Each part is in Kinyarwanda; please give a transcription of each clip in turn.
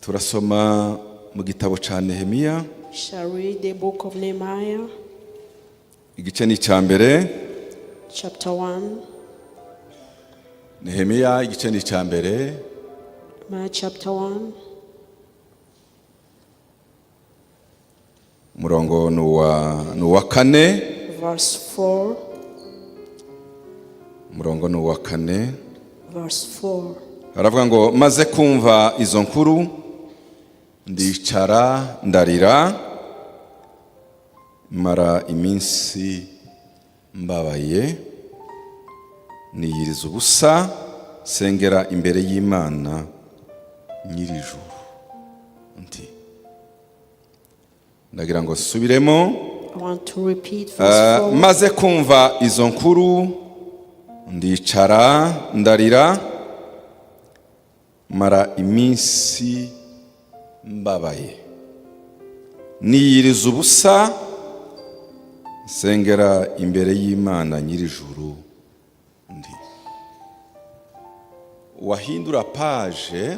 turasoma mu gitabo ca Nehemiya. Shall read the book of Nehemiah, Igice ni cyambere. chapter 1. Nehemiya igice ni cyambere. Nehemiah chapter 1. Murongo nuwa kane. Verse 4. Murongo nuwa kane. Verse 4. Haravuga ngo maze kumva izo nkuru ndicara ndarira mara iminsi mbabaye niyiriza ubusa sengera imbere y'Imana nyirijuru. Ndagira ngo subiremo. I want to repeat verse 4. Maze kumva izo nkuru ndicara ndarira mara iminsi mbabaye niyiriza ubusa sengera imbere y'Imana nyirijuru. Wahindura page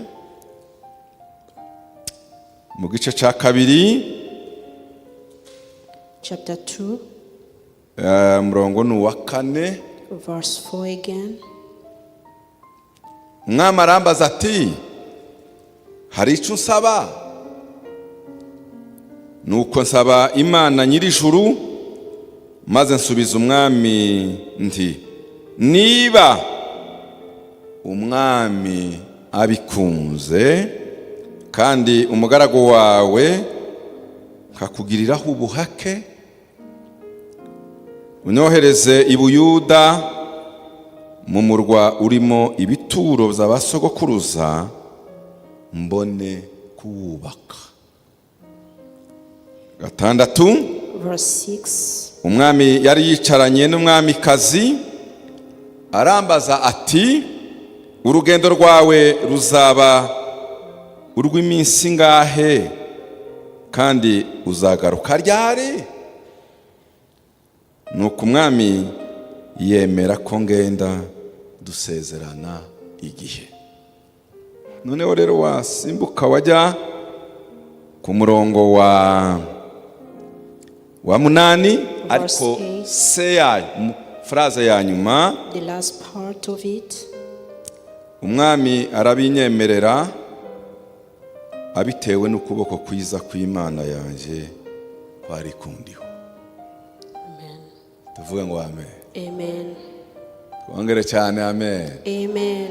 mu gice ca kabiri, Chapter 2. murongo nuwa kane. Verse 4 again. Umwami arambaza ati hari icyo nsaba? Nuko nsaba Imana nyirijuru, maze nsubiza umwami nti niba umwami abikunze kandi umugaragu wawe kakugiriraho ubuhake, unyohereze i Buyuda mu murwa urimo ibituro by'abasogokuruza mbone kuwubaka. Gatandatu. Verse 6. Umwami yari yicaranye n'umwamikazi arambaza ati urugendo rwawe ruzaba urw'iminsi ngahe kandi uzagaruka ryari? Nuko umwami yemera ko ngenda dusezerana igihe. Noneho rero wasimbuka wajya ku murongo wa munani, ariko phrase ya nyuma, The last part of it. umwami arabinyemerera abitewe n'ukuboko kwiza kw'Imana yanjye kwari kundiho. Amen. Tuvuge ngo amen. Amen. Twongere cyane amen. Amen.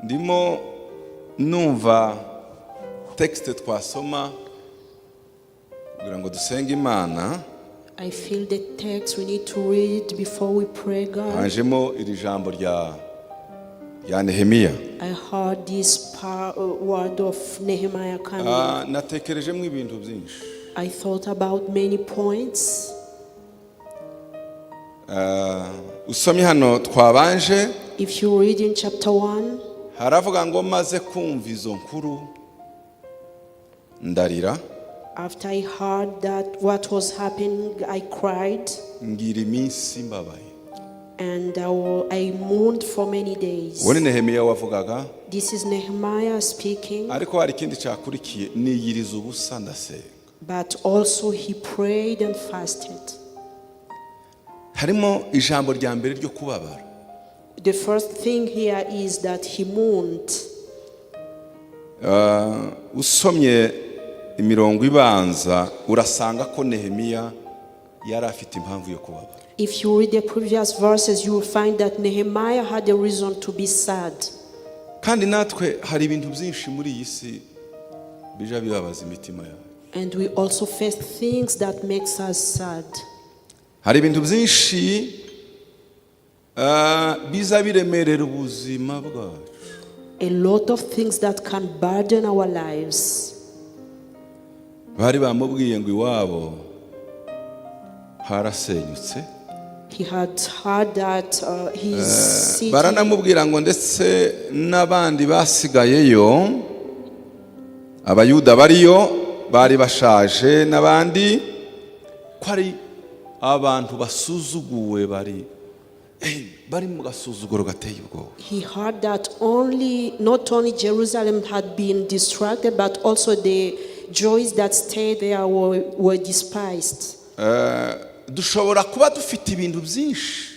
Ndimo numva texte twasoma kugira ngo dusenge Imana. I feel the text we need to read before we pray God. Hanjemo iri jambo rya Nehemiya. I heard this word of Nehemiah coming. Natekerejemo ibintu byinshi. I thought about many points. Usomye hano twabanje. If you read in chapter 1, haravuga ngo maze kumva izo nkuru ndarira. After I heard that what was happening, I cried. Ngira iminsi mbabaye. And I mourned for many days. Wone Nehemiya wavugaga. This is Nehemiah speaking. Ariko hari ikindi cyakurikiye niyiriza ubusa ndasenga. But also he prayed and fasted. Harimo ijambo rya mbere ryo kubabara. The first thing here is that he mourned. Usomye imirongo ibanza urasanga ko Nehemiya yari afite impamvu yo kubabara. If you read the previous verses, you will find that Nehemiah had a reason to be sad. Kandi natwe hari ibintu byinshi muri iyi si bija bibabaza imitima yawe. And we also face things that makes us sad. Hari ibintu byinshi biza biremerera ubuzima bwacu. A lot of things that can burden our lives. Bari bamubwiye ngo iwabo harasenyutse. He had heard that his city. Baranamubwira ngo ndetse n'abandi basigayeyo abayuda bariyo bari bashaje n'abandi ko ari abantu basuzuguwe bari mu gasuzuguro gateye ubwoba. He heard that not only Jerusalem had been distracted, but also the Jews that stayed there were despised. Dushobora kuba dufite ibintu byinshi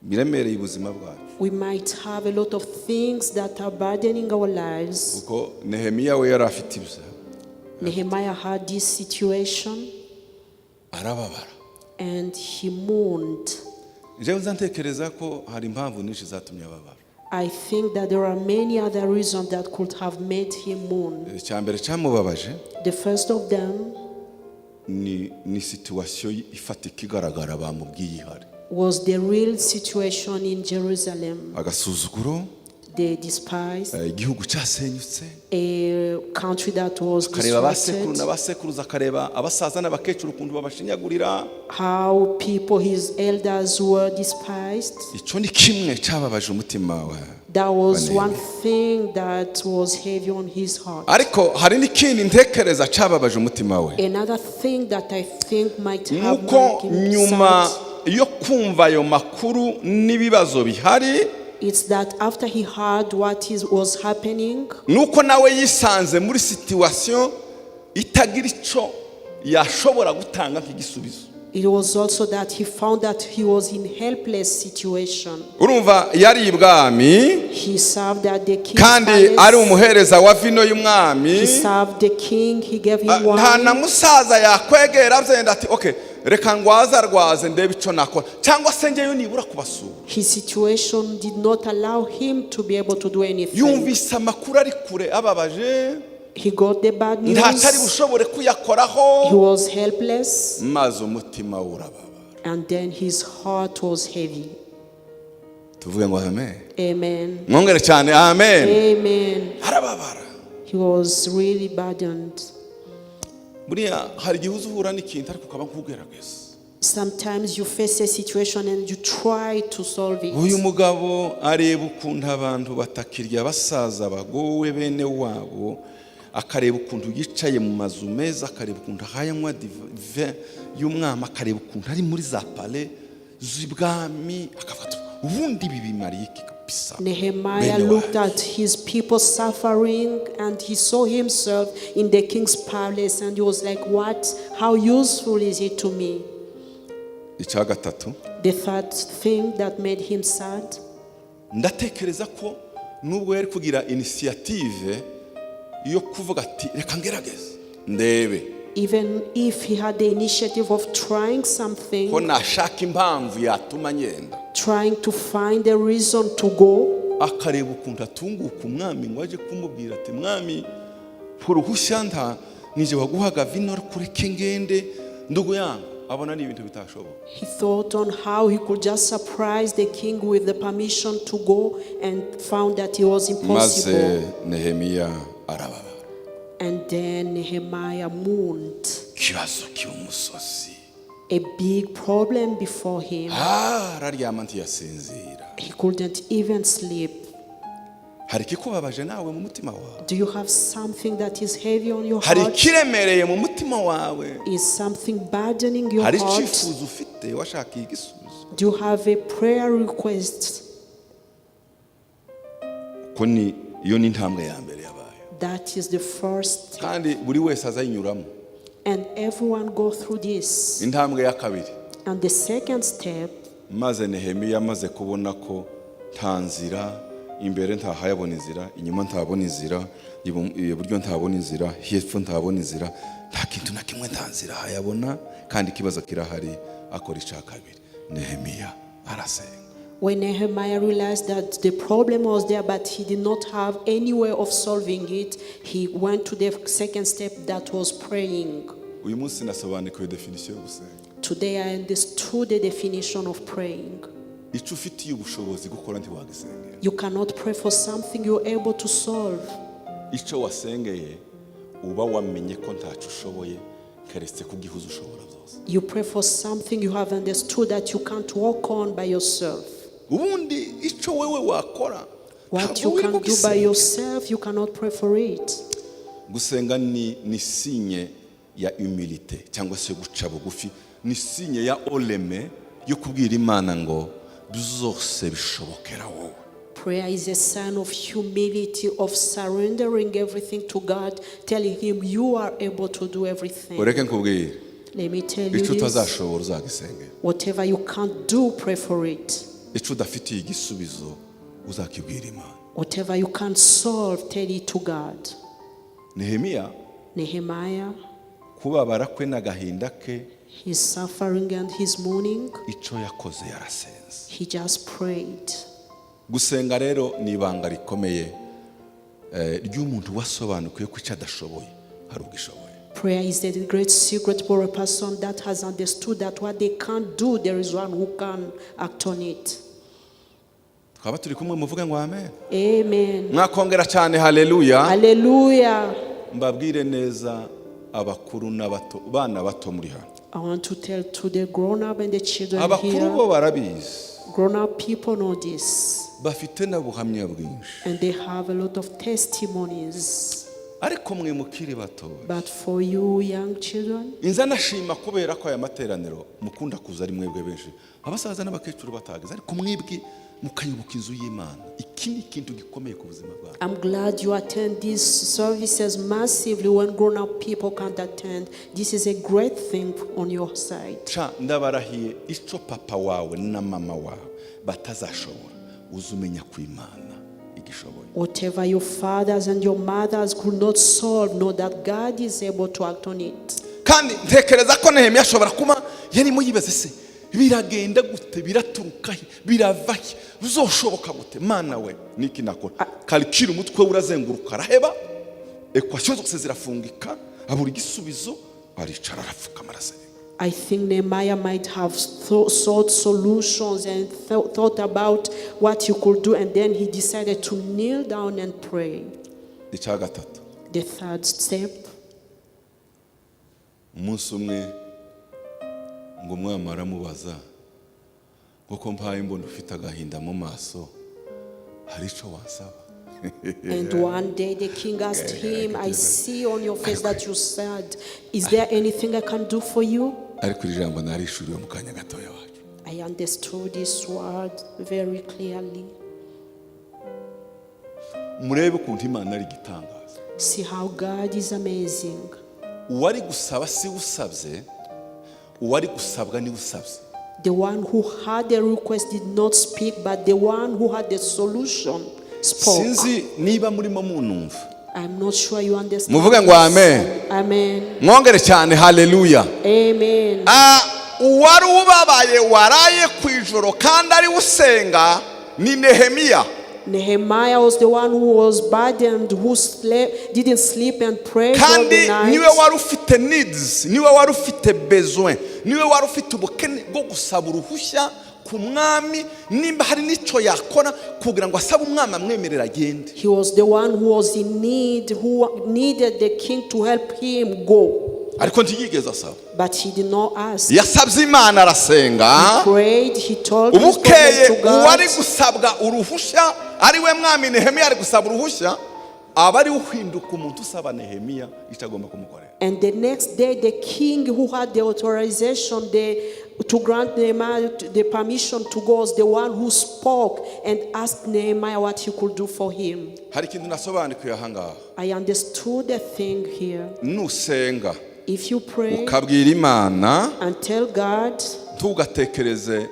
biremereye ubuzima bwacu. We might have a lot of things that are burdening our lives. Kuko Nehemiya we yari afite ibyo. Nehemiah had this situation arababara. And he mourned. Jewe ntekereza ko hari impamvu nyinshi zatumye ababara. I think that there are many other reasons that could have made him mourn. Icyambere cyamubabaje. The first of them ni situation ifatika igaragara bamubwiye ihari. Was the real situation in Jerusalem. Agasuzuguro. They despised. Igihugu cyasenyutse. A country that was destroyed. Akareba abasaza n'abakecuru kuntu babashinyagurira. How people, his elders, were despised. Icyo ni kimwe cyababaje umutima we. That was one thing that was heavy on his heart. Ariko hari n'ikindi ntekereza cyababaje umutima we. Another thing that I think might have made him nyuma sad. Yo kumva ayo makuru n'ibibazo bihari. It's that after he heard what was happening, nuko nawe yisanze muri situation itagira ico yashobora gutanga nk'igisubizo. It was also that he found that he was in helpless situation. Urumva yari ibwami. He served at the king's kandi palace. Ari umuhereza wa vino y'umwami. He served the king, he gave him wine. Nta na musaza yakwegera byenda ati okay reka ngwaze ndebe ico nakora cyangwa se ngeyo nibura kubasura. His situation did not allow him to be able to do anything. Yumvise amakuru ari kure ababaje. He got the bad news. Ntatari bushobore kuyakoraho. He was helpless. Maze umutima urababara. And then his heart was heavy. Tuvuge ngo amen. Amen. Mwongere cyane amen. Amen. Arababara. He was really burdened. Buriya hari igihe uzuhura n'ikintu ariko ukaba nkugerageza. Sometimes you face a situation and you try to solve it. Uyu mugabo areba ukuntu abantu batakirya basaza bagowe bene wabo, akareba ukuntu yicaye mu mazu meza, akareba ukuntu hayanywa dive y'umwami, akareba ukuntu ari muri za palais z'ibwami, akavuga ubundi bibimariye iki kabisa. Nehemiah looked at his people suffering and he saw himself in the king's palace and he was like, how useful is it to me? The third thing that made him sad. Ndatekereza ko nubwo yari kugira initiative yo kuvuga ati reka ngerageze ndebe. Even if he had the initiative of trying something, ko nashaka impamvu yatuma ngenda, trying to find a reason to go, akareba ukuntu atunguka umwami ngo aje kumubwira ati mwami puruhushya nta nije waguhaga vino kureke ngende ndugu yangu. Abona ni ibintu bitashoboka. He thought on how he could just surprise the king with the permission to go and found that it was impossible. Maze Nehemiya arababara. And then Nehemiah mourned. Kibazo cy'umusozi. A big problem before him. Araryama ntiyasinzira. He couldn't even sleep. Hari kikubabaje nawe mu mutima wawe? Do you have something that is heavy on your Hari heart? kiremereye mu mutima wawe? Is something burdening your Hari heart? icyifuzo ufite washaka igisubizo? Do you have a prayer request? Koni iyo ni intambwe ya mbere yabaye. That is the first step. Kandi buri wese azayinyuramo. And everyone go through this. Intambwe ya kabiri. And the second step. Maze Nehemiya amaze kubona ko ntanzira imbere ntahayabona inzira, inyuma ntabona inzira, iburyo ntabona inzira, hepfo ntabona inzira, nta kintu na kimwe ntanzira hayabona, kandi kibazo kirahari, akora icya kabiri. Nehemiya arasenga. When Nehemiah realized that the problem was there but he did not have any way of solving it, he went to the second step, that was praying. Uyu munsi nasobanukiwe definition yo gusenga. Today I understood the definition of praying. Icyo ufitiye ubushobozi gukora ntiwagisengera. You cannot pray for something you're able to solve. Icyo wasengeye uba wamenye ko ntacyo ushoboye keretse kugihuza ushobora byose. You pray for something you have understood that you can't walk on by yourself. Ubundi icyo wewe wakora, what you can do by yourself, you cannot pray for it. Gusenga ni sinye ya humilité cyangwa se guca bugufi, ni sinye ya oleme yo kubwira Imana ngo byose bishobokera wowe. Prayer is a sign of humility, of surrendering everything to God, telling Him you are able to do everything. Ureke nkubwire, Let me tell you icyo this. utazashobora uzagisengera. Whatever you can't do, pray for it. Icyo udafitiye igisubizo uzakibwira Imana. Whatever you can't solve, tell it to God. Nehemiah, kubabara kwe n'agahinda ke, his suffering and his mourning, icyo yakoze yarasenze. he just prayed. Gusenga rero ni ibanga rikomeye ry'umuntu wasobanukiwe ko icyo adashoboye hari ugishoboye. Prayer is the great secret for a person that has understood that what they can't do, there is one who can act on it. Twaba turi kumwe muvuge ngo amen. Amen. Mwakongera cyane haleluya. Hallelujah. Mbabwire neza abakuru n'abato, bana bato muri hano. I want to tell to the grown up and the children Abakuru here. bo barabizi. Grown up people know this. Bafite n'ubuhamya bwinshi. And they have a lot of testimonies. Ariko mwe mukiri bato. But for you young children, Inza nashima kubera ko aya materaniro mukunda kuza ari mwebwe benshi. Abasaza n'abakecuru batageze ariko mwebwe mukayibuka inzu y'Imana. Iki ni ikintu gikomeye ku buzima bwawe. I'm glad you attend these services massively when grown up people can't attend. This is a great thing on your side. Cha ndabarahiye ico papa wawe na mama wawe batazashobora uzumenya ku Imana igishoboye. Whatever your fathers and your mothers could not solve, know that God is able to act on it. Kandi ntekereza ko Nehemiya ashobora kuma yarimo yibaze se biragenda gute, biraturuka biravahe, bizoshoboka gute. Mana we niki nakora kalkira umutwe urazenguruka araheba, equation zose zirafungika, abura igisubizo, aricara arafuka marasenga. I think Nehemiah might have sought solutions and thought about what he could do, and then he decided to kneel down and pray. Icya gatatu, The third step, umunsi umwe ngo umwami aramubaza kuko mpaye mbona ufite agahinda mu maso, hari icyo wasaba. and one day the king asked him, I see on your face that you said, is there anything I can do for you? Ariko iri jambo narishuriwe mu kanya gatoya wacu. I understood this word very clearly. Murebe ukuntu Imana ari gitangaza. See how God is amazing. Uwari gusaba si usabye, uwari gusabwa ni usabye. The one who had the request did not speak, but the one who had the solution spoke. Sinzi niba murimo munumva. I'm not sure you understand. Muvuge ngo amen. Amen. Mwongere cyane haleluya. Amen. Uwari ubabaye waraye kwijoro kandi ari usenga ni Nehemiya. Nehemiah was the one who was burdened, who didn't sleep and prayed all the Kandi night. niwe wari ufite needs, niwe wari ufite besoin, niwe wari ufite ubukene bwo gusaba uruhushya ku mwami nimba hari n'icyo yakora kugira ngo asabe umwami amwemerera agende. He was the one who was in need, who needed the king to help him go. Ariko ntiyigeze asaba. But he did not ask. Yasabye Imana arasenga. He prayed, he told his Ubukeye problem to God. uwari gusabwa uruhushya ari we mwami Nehemiya ari gusaba uruhushya, abari uhinduka umuntu usaba Nehemiya itagomba kumukorera. And the next day, the king who had the authorization to grant Nehemiah the permission to go was the one who spoke and asked Nehemiah what he could do for him. Hari ikintu nasobanukiye aha ngaha. I understood the thing here. Nusenga If you pray ukabwira Imana and tell God, ntugatekereze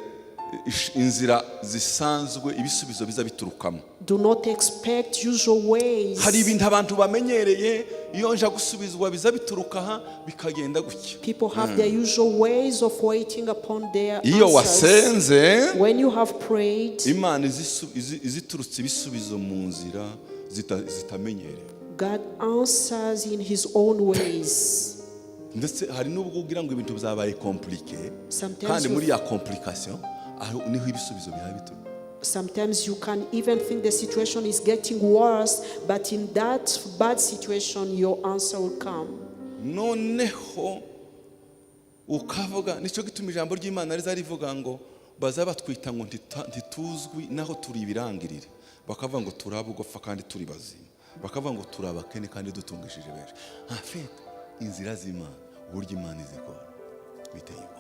inzira zisanzwe ibisubizo biza biturukamo. do not expect usual ways. Hari ibintu abantu bamenyereye iyo nja gusubizwa biza bituruka aha bikagenda gutya. People have their usual ways of waiting upon their Iyo answers. wasenze When you have prayed, Imana iziturutse ibisubizo mu nzira zitamenyereye. God answers in his own ways. Ndetse hari n'ubwo ugira ngo ibintu byabaye compliqué kandi muri ya complication aho niho ibisubizo bituruka. Sometimes you can even think the situation is getting worse, but in that bad situation, your answer will come. Noneho ukavuga nicyo gituma ijambo ry'Imana riza rivuga ngo baza batwita ngo ntituzwi naho turi ibirangirire, bakavuga ngo turabugofa kandi turi bazima, bakavuga ngo turabakene kandi dutungishije benshi. Afite inzira z'Imana, uburyo Imana izikora biteye ubwoba.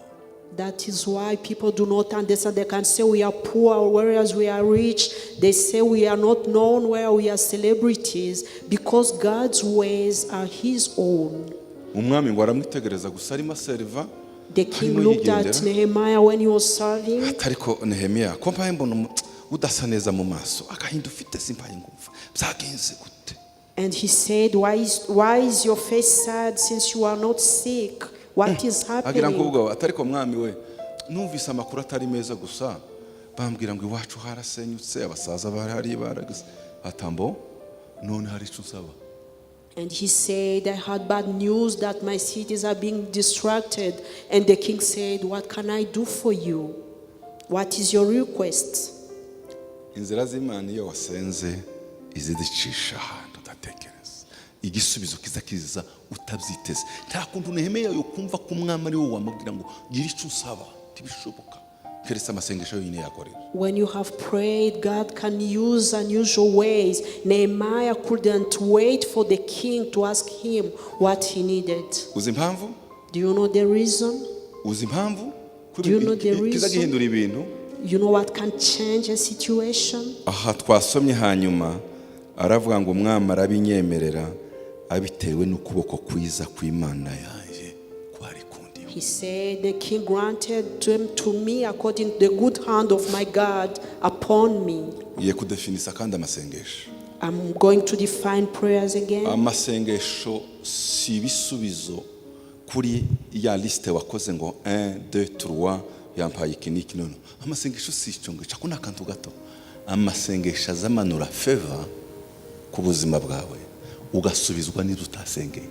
That is why people do not understand. They can say we are poor, whereas we are rich. They say we are not known, where we are celebrities, because God's ways are His own. umwami ngo aramwitegereza gusa arimo aseriva. The king looked at Nehemiah when he was serving. Ariko Nehemiya ko mpaye mbona udasa neza mu maso agahinda ufite simpaye ngumva byagenze gute. And he said, why is your face sad since you are not sick? What is agira ngo happening? ubwo atariko mwami we numvise amakuru atari meza gusa bambwira ngo iwacu harasenyutse abasaza barahari baragize atambo none hari icyo nsaba. And he said, I heard bad news that my cities are being distracted. And the king said, what can I do for you? What is your request? Inzira z'Imana iyo wasenze izidicisha ahantu udatekereza igisubizo kiza kiza utabyiteze. Nta kuntu Nehemiya yo kumva ko umwami ari wo wamubwira ngo gira icyo usaba tibishoboka. Keretse amasengesho yonyine yakorera. When you have prayed, God can use unusual ways. Nehemiah couldn't wait for the king to ask him what he needed. Uzi impamvu? Do you know the reason? Uzi impamvu? Do you know the Kiza reason? gihindura ibintu. You know what can change a situation? Aha twasomye hanyuma aravuga ngo umwami arabinyemerera abitewe n'ukuboko kwiza kw'Imana yanjye kwari kundiho. He said, the king granted them to me according to the good hand of my God upon me. Ye kudefinisa kandi amasengesho. I'm going to define prayers again. Amasengesho si ibisubizo kuri ya liste wakoze ngo 1 2 3 yampaye ikiniki nono. Amasengesho si icyo ngo cako nakantu gato. Amasengesho azamanura favor ku buzima bwawe ugasubizwa n'ibyo utasengeye.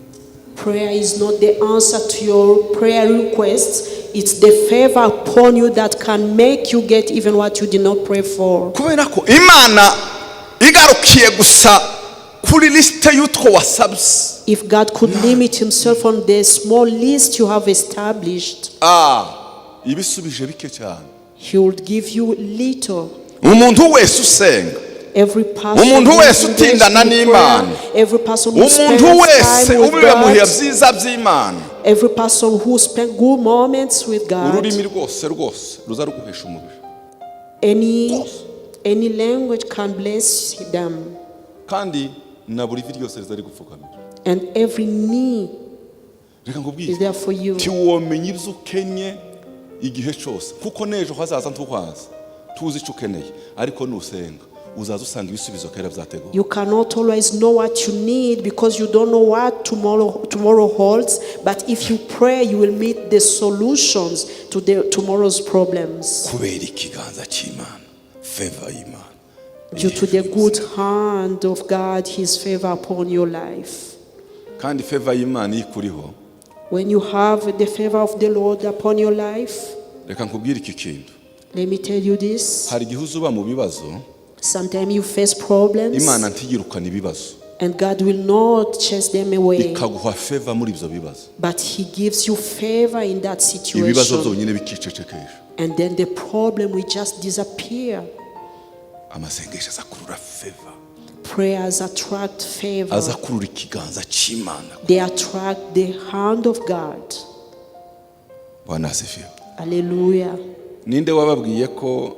Prayer is not the answer to your prayer requests. It's the favor upon you that can make you get even what you did not pray for. Kubera ko Imana igarukiye gusa kuri liste y'utwo wasabye. If God could limit himself on the small list you have established, ibisubije bike cyane. he would give you little. Umuntu wese usenga, Every person umuntu who wese engages utindana in n'Imana, prayer, every person who umuntu spends wese time with ubiwe mu bihe God, byiza by'Imana, every person who spends good moments with God, ururimi rwose ruza ruguhesha umugisha. any language can bless them. Kandi na buri vi ryose rizari gupfukamira. And every knee Reka is ngubwire there for you. tiwomenye ibyo ukenye igihe cyose kuko nejo hazaza ntuhaza tuzi icyo ukeneye ariko nusenga uzaza usanga ibisubizo kera byateguwe. You cannot always know what you need because you don't know what tomorrow holds. But if you pray, you will meet the solutions to tomorrow's problems. Kubera ikiganza cy'Imana, favor y'Imana. Due to the good hand of God, His favor upon your life. Kandi favor y'Imana ikuriho. When you have the favor of the Lord upon your life, Reka nkubwire iki kintu. let me tell you this. Hari igihe uzuba mu bibazo, Sometimes you face problems, Imana ntigirukana ibibazo. and God will not chase them away. Ikaguha favor muri ibyo bibazo. But He gives you favor in that Ibibazo situation. byonyine bikicecekesha. And then the problem will just disappear. Amasengesho azakurura favor. Prayers attract favor. Azakurura ikiganza cy'Imana. They attract the hand of God. Bwana asifiwe. Hallelujah. Ninde wababwiye ko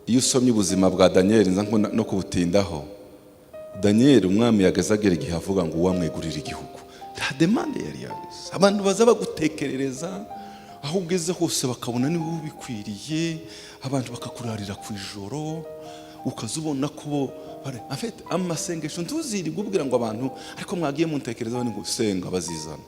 iyo usomye ubuzima bwa Daniel nza no kubutindaho, Daniel umwami yagezagera igihe avuga ngo uwamwegurira igihugu nta demande yari yagize. Abantu baza bagutekerereza aho ugeze hose bakabona niwe ubikwiriye, abantu bakakurarira ku ijoro ukazubona ko afite amasengesho ntuziri gubwira ngo abantu ariko mwagiye muntekereza bani gusenga bazizana.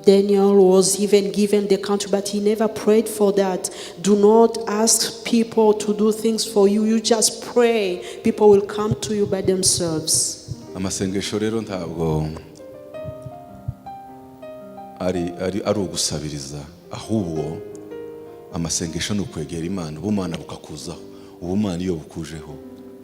Daniel was even given the country, but he never prayed for that. Do not ask people to do things for you. You just pray. People will come to you by themselves. Amasengesho rero ntabwo ari ugusabiriza, ahubwo amasengesho ni ukwegera Imana, ubumana bukakuzaho. Ubumana iyo bukujeho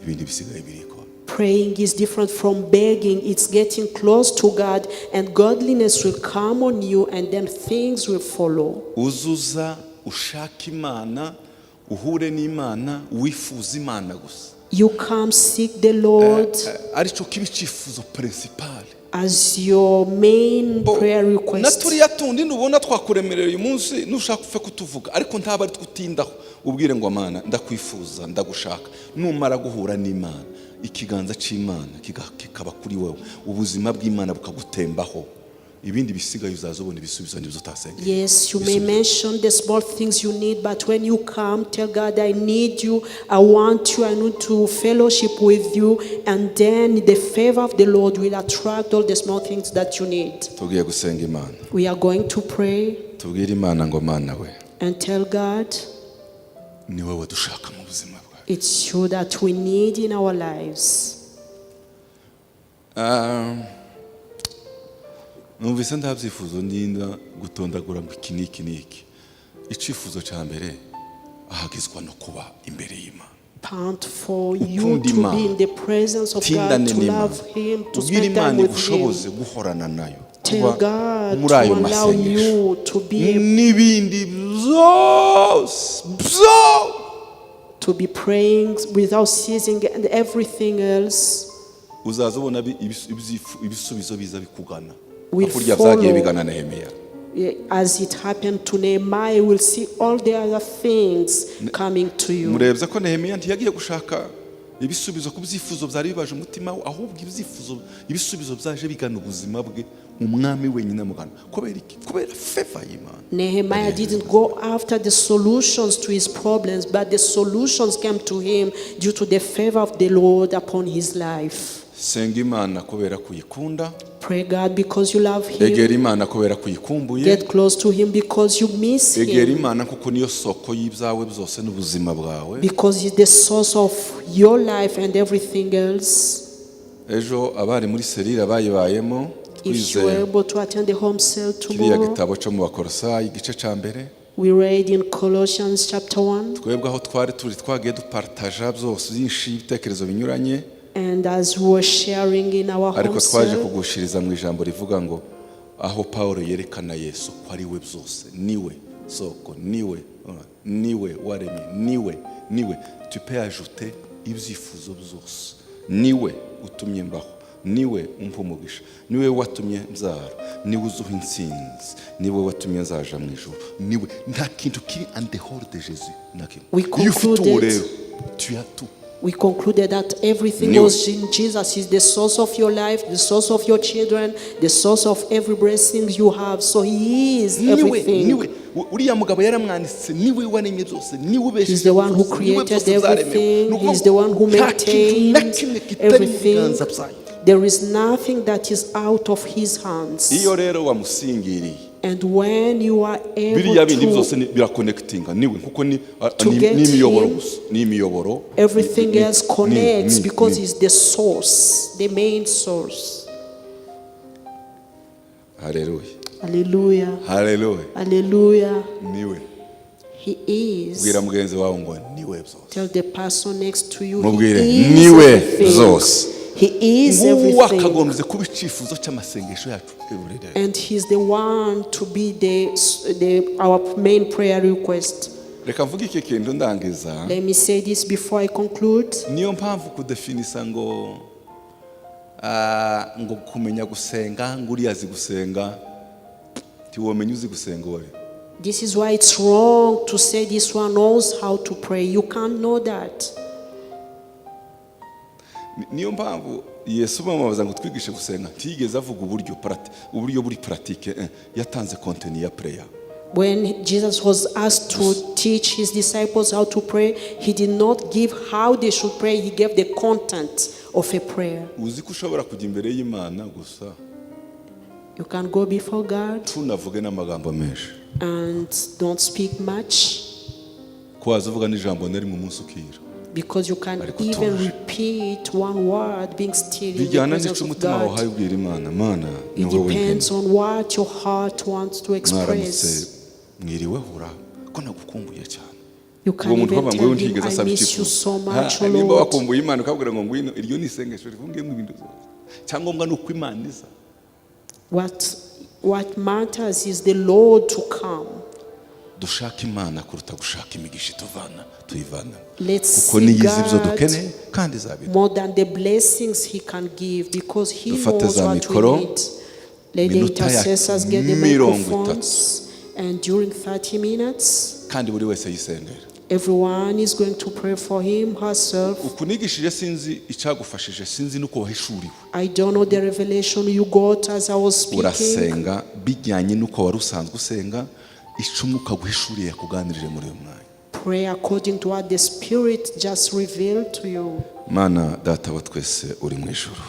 ibindi bisigaye birikora. Praying is different from begging. It's getting close to God, and godliness will come on you, and then things will follow. Uzuza ushaka Imana, uhure n'Imana, wifuza Imana gusa. You come seek the Lord. Arico kibi cyifuzo principal. as your main prayer na request. turiya tundi nubona twakuremerera uyu munsi nushaka upfe kutuvuga ariko ntaba ari twutindaho ubwire ngo Mana ndakwifuza ndagushaka numara guhura n'Imana ikiganza cy'Imana kikaba kuri wowe ubuzima bw'Imana bukagutembaho ibindi bisigaye uzazobona ibisubizo n'ibyo utasenga. Yes, you may mention the small things you need, but when you come, tell God, I need you, I want you, I need to fellowship with you, and then the favor of the Lord will attract all the small things that you need. Tugiye gusenga Imana. We are going to pray Tubwire Imana ngo Mana we and tell God, ni wowe dushaka mu buzima bwawe. it's you that we need in our lives. Numvise ndabyifuzo ndinda gutondagura ngo iki niki icifuzo cya mbere ahagizwa no kuba imbere y'Imana. Pant for you to be in the presence of God, to love Him, to spend time with Him. Guhorana nayo. Tell God to allow you to be n'ibindi to be praying without ceasing and everything else uzazobona ibisubizo biza bikugana. will follow. As it happened to Nehemiah, you will see all the other things coming to you. Murebye ko Nehemiya ntiyagiye gushaka ibisubizo ku byifuzo byari bibaje umutima ahubwo ibisubizo byaje bigana ubuzima bwe umwami wenyine mugana kubera favor y'Imana. Nehemiah didn't go after the solutions to his problems, but the solutions came to him due to the favor of the Lord upon his life. Senga Imana kubera kuyikunda. Pray God because you love Him. Egera Imana kubera kuyikumbuye. Get close to Him because you miss Him. Egera Imana kuko niyo soko y'ibyawe byose n'ubuzima bwawe. Because He's the source of your life and everything else. Ejo abari muri serire bayibayemo. If you are able to attend the home cell tomorrow. Kiriya gitabo cyo mu Bakolosayi igice cya mbere. We read in Colossians chapter 1. Twebwe aho twari twagiye dupartaja byose byinshi ibitekerezo binyuranye. And as we were sharing in our home ariko twaje cell, kugushiriza mu ijambo rivuga ngo aho Paulo yerekana Yesu ko ari we byose niwe soko niwe waremye niwe tu peux ajouter ibyifuzo byose niwe utumye mbaho niwe umpa umugisha niwe watumye nzara niwe uzuha intsinzi niwe watumye nzaja mu ijuru niwe nta kintu kiri en dehors de Jésus nakimwe iyo ufite uwo rero tu as tout. We concluded that everything was in Jesus. He's the source of your life, the source of your children, the source of every blessing you have. So He is everything. He's the one who created everything. He's the one who maintains everything. There is nothing that is out of His hands. And when you are able to get Him, everything else connects because He's the source, the main source. Hallelujah. Hallelujah. Hallelujah. Hallelujah. Niwe. He is. Tell the person next to you, He is everything. He is everything. And He's the one to be our main prayer request. Let me say this before I conclude. Niyo mpamvu kudefinisa ngo kumenya gusenga nguri azi gusenga tiwomenya uzi gusenga wowe. This is why it's wrong to say this one knows how to pray. You can't know that. Niyo mpamvu Yesu bamubaza ngo twigishe gusenga tigeze avuga uburyo buri pratique yatanze contenu ya prayer. When Jesus was asked to teach His disciples how to pray, He did not give how they should pray. He gave the content of a prayer. Uzi ko ushobora kujya imbere y'Imana gusa. You can go before God tunavuge n'amagambo menshi and don't speak much. Kwaza uvuga n'ijambo nari mu munsi ukira. Because you can even repeat one word being still in the presence of God. It depends on what your heart wants to express. You can even tell Him, I miss you so much, Lord. What matters is the Lord to come. Dushaka Imana kuruta gushaka imigisha tuyivana Let's see God kandi izabiduha. more than the blessings he can give, because he Dufate knows za what mikoro, we need. Let the minota ya intercessors get the mirongo microphones, and during 30 minutes, kandi buri wese yisengera. everyone is going to pray for him, herself. Ukunigishije sinzi icyagufashije, sinzi nuko wahishuriwe. I don't know the revelation you got as I was speaking. Urasenga bijyanye nuko wari usanzwe usenga, icumuka guhishuriye kuganirije muri uyu mwanya. Pray according to what the Spirit just revealed to you. Mana data wa twese uri mu ijuru,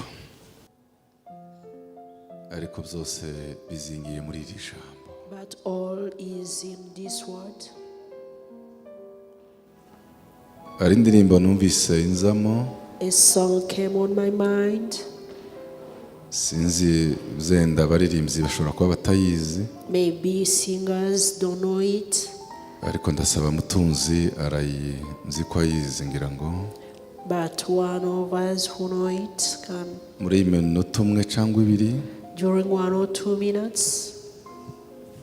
ariko byose bizingiye muri iri jambo. But all is in this word. Ari indirimbo numvise inzamo, A song came on my mind. sinzi zenda abaririmbyi bashobora kuba batayizi, Maybe singers don't know it, ariko ndasaba mutunzi nzi ko ayizi ngira ngo but one of us who know it can, muri iyi minota umwe cyangwa ibiri, during 1 or 2 minutes,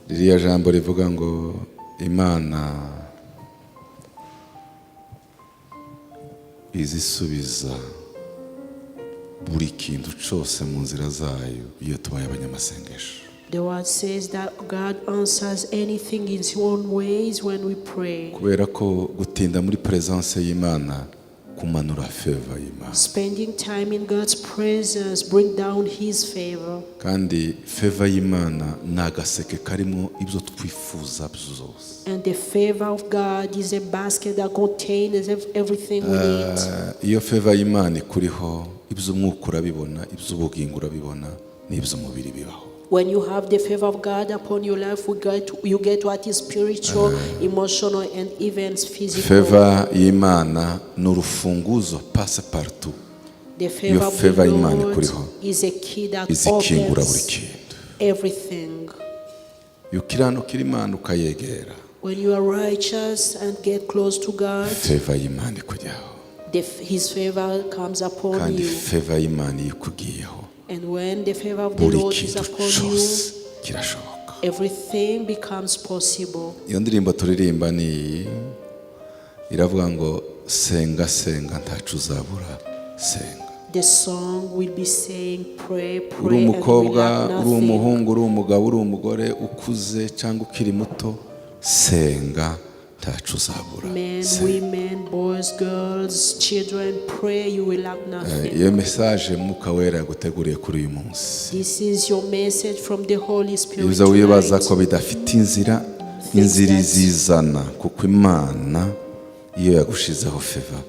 ririya jambo rivuga ngo Imana izisubiza buri kintu cyose mu nzira zayo iyo tubaye abanyamasengesho. the word says that God answers anything in his own ways when we pray. Kubera ko gutinda muri presence y'Imana kumanura favor y'Imana, Spending time in God's presence bring down his favor. kandi favor y'Imana ni agaseke karimo ibyo twifuza byose. And the favor of God is a basket that contains everything we need. Iyo favor y'Imana ikuriho, iby'umwuka urabibona, iby'ubugingo urabibona, n'iby'umubiri bibaho. When you have the favor of God upon your life, you get what is spiritual, emotional, and even physical. Favor y'Imana ni urufunguzo passe partout. The favor Iyo of favor the y'Imana Lord ikuriho, is a key that izikingura buri opens kintu. everything. Iyo ukiranukira Imana ukayegera, When you are righteous and get close to God, favor y'Imana ikujyaho, his favor comes upon kandi you. favor y'Imana ikugiyeho, And when the favor of the buri Lord is kintu upon you, cyose kirashoboka. everything becomes possible. Iyo ndirimbo turirimba ni iyi, iravuga ngo senga senga ntacu uzabura, senga. The song will be saying, pray, Uri pray, and we umukobwa, lack uri nothing. umuhungu, uri umugabo, uri umugore, ukuze cyangwa ukiri muto, senga ntacu uzabura, Men, senga. women, boys, girls, children, pray, you will lack nothing. Iyo message Mwuka Wera yaguteguriye kuri uyu munsi, This is your message from the Holy Spirit ibyo wibaza tonight. ko bidafite inzira izizana, kuko Imana iyo yagushizeho favor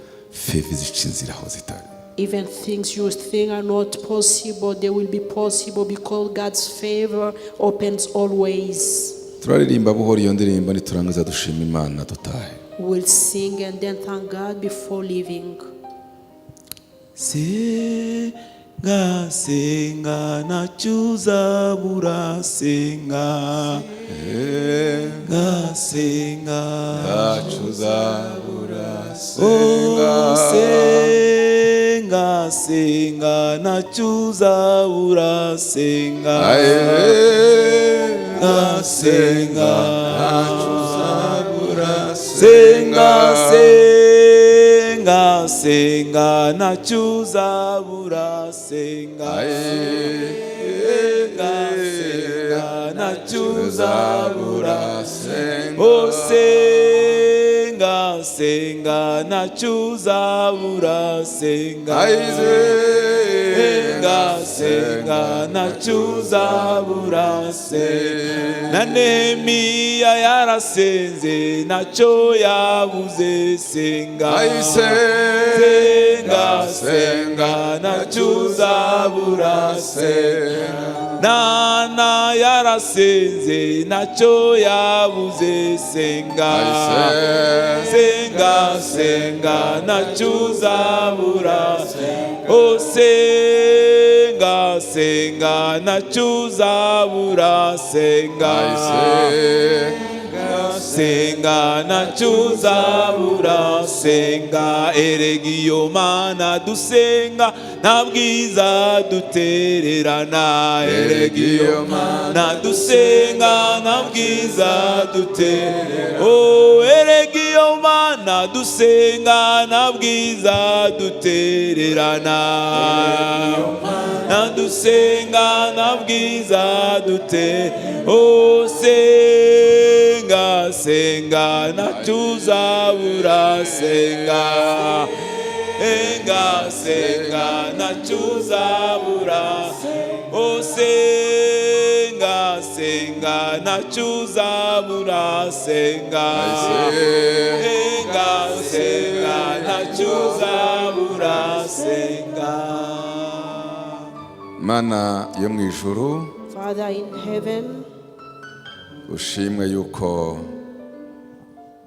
izica inzira aho zitari. Even things you think are not possible, they will be possible because God's favor opens all ways. Turaririmba buhoro iyo ndirimbo, niturangiza dushima Imana dutahe. We'll sing and then thank God before leaving. Senga senga ntacyo uzabura, senga senga senga Ntacu uzabura, oh senga. senga senga ntacyo uzabura, senga Senga senga ntacu uzabura, senga senga senga ntacyo uzabura, senga senga senga ntacyo uzabura, oh senga senga ntacyo uzabura, senga senga senga ntacyo uzabura, senga. Na Nehemiya yarasenze ntacyo yabuze, senga senga senga ntacyo uzabura, senga. Nana yarasenze ntacyo yabuze, senga senga senga ntacyo uzabura, oh senga senga ntacyo uzabura, senga senga senga nachuzabura senga eregiyo mana dusenga nta bwiza dutererana eregiyo mana dusenga nta bwiza dutererana oh eregiyo mana dusenga nta bwiza dutererana na dusenga nta bwiza dutererana oh senga senga nachuzabura senga senga senga nachuzabura oh senga senga nachuzabura senga senga senga nachuzabura senga. Mana yo mu ijuru, Father in heaven, ushimwe yuko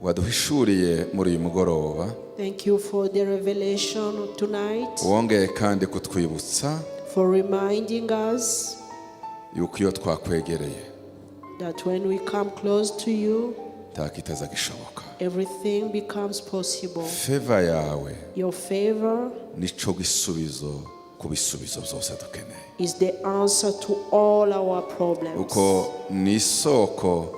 waduhishuriye muri uyu mugoroba. thank you for the revelation tonight, Wongeye kandi kutwibutsa for reminding us yuko iyo twakwegereye that when we come close to you, takitaza gishoboka. everything becomes possible. Favor yawe Your favor nico gisubizo ku bisubizo byose dukeneye. is the answer to all our problems. Uko ni isoko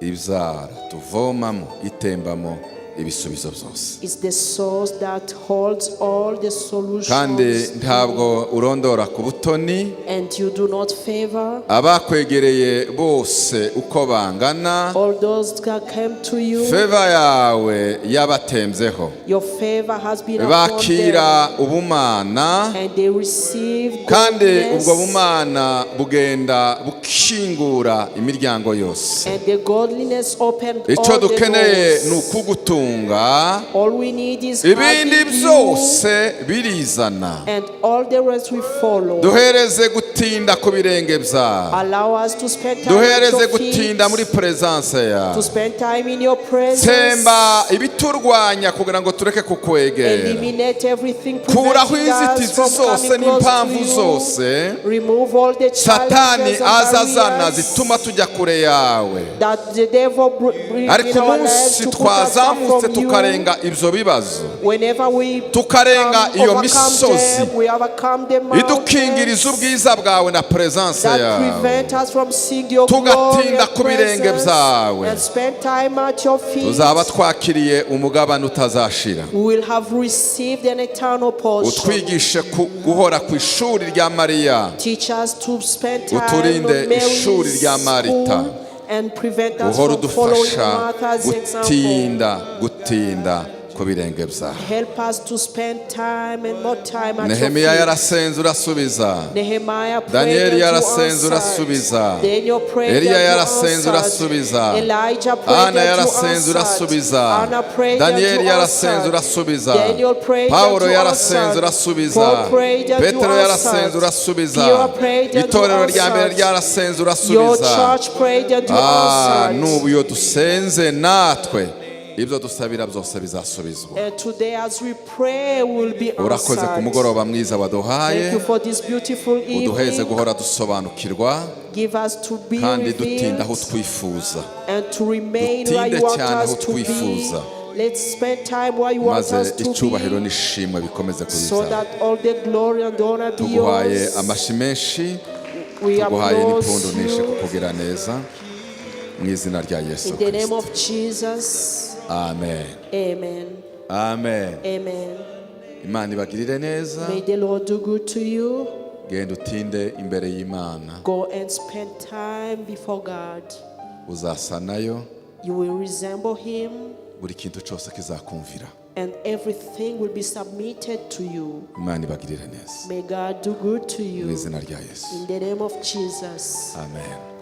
ibyara tuvomamo itembamo ibisubizo byose. It's the source that holds all the solutions. Kandi ntabwo urondora ku butoni, And you do not favor abakwegereye bose uko bangana. all those that came to you. Favor yawe yabatembyeho, Your favor has been upon bakira them, ubumana, and they receive kandi ubwo godliness, bumana bugenda bukingura imiryango yose. and the godliness opened Icyo all the dukeneye ni doors. ukugutunga, All we need is ibindi having you, byose birizana. and all the rest we follow. Duhereze gutinda ku birenge byawe, Allow us to spend time at duhereze your feet, gutinda muri presence to yawe. spend time in your presence. Temba ibiturwanya kugira ngo tureke kukwegera. Eliminate everything Kuraho preventing us inzitizi from zose coming close n'impamvu to zose you. Remove all the Satani challenges and azazana barriers zituma tujya kure yawe. that the devil brings Ariko in our lives umunsi to put us far twazamutse from you. tukarenga ibyo bibazo, Whenever we tukarenga iyo overcome misozi them, we overcome the idukingiriza mountains ubwiza bwawe na presence that yawe, prevent us from seeing your glory tugatinda and ku birenge presence, byawe, and spend time at your feet. tuzaba twakiriye umugabane utazashira. We will have received an eternal portion. Utwigishe guhora ku ishuri rya Mariya, Teach us to spend time uturinde on Mary's ishuri rya Marita, school and prevent us uhora from following udufasha Martha's example. gutinda ku birenge byawe. Help us to spend time and more time at Nehemiya your feet. yarasenze urasubiza, Nehemiah prayed Daniel and you yarasenze answered. urasubiza, Daniel prayed Eliya and you yarasenze answered. urasubiza, Elijah prayed Ana and you yarasenze answered. urasubiza, Anna prayed Daniel and you yarasenze answered. urasubiza, Daniel prayed Paulo and you yarasenze answered. urasubiza, Paul prayed and you Petero yarasenze answered. urasubiza, Peter prayed and you itorero rya mbere answered. ryarasenze Your urasubiza. church prayed and you answered. N'ubu iyo dusenze natwe ibyo dusabira byose bizasubizwa. And today as we pray will be Urakoze ku answered. mugoroba mwiza Thank waduhaye, you for this beautiful uduheze evening. guhora dusobanukirwa Give us to be kandi dutinda aho revealed twifuza, and to remain where dutinde you want cyane us aho to be. twifuza, Let's spend time where you want maze us to icyubahiro be, n'ishimwe bikomeze kuri so zawe. that all the glory and honor be Tuguhaye yours. amashi menshi, We tuguhaye applause n'impundu nyinshi you kukugira neza mu izina rya Yesu in the name Kristo. of Jesus. Amen. Amen. Amen. Amen. Imana ibagirire neza, May the Lord do good to you. genda utinde imbere y'Imana, Go and spend time before God. uzasa nayo, You will resemble Him, buri kintu cyose kizakumvira. and everything will be submitted to you. Imana ibagirire neza May God do good to mu you. izina rya Yesu. In the name of Jesus. Amen.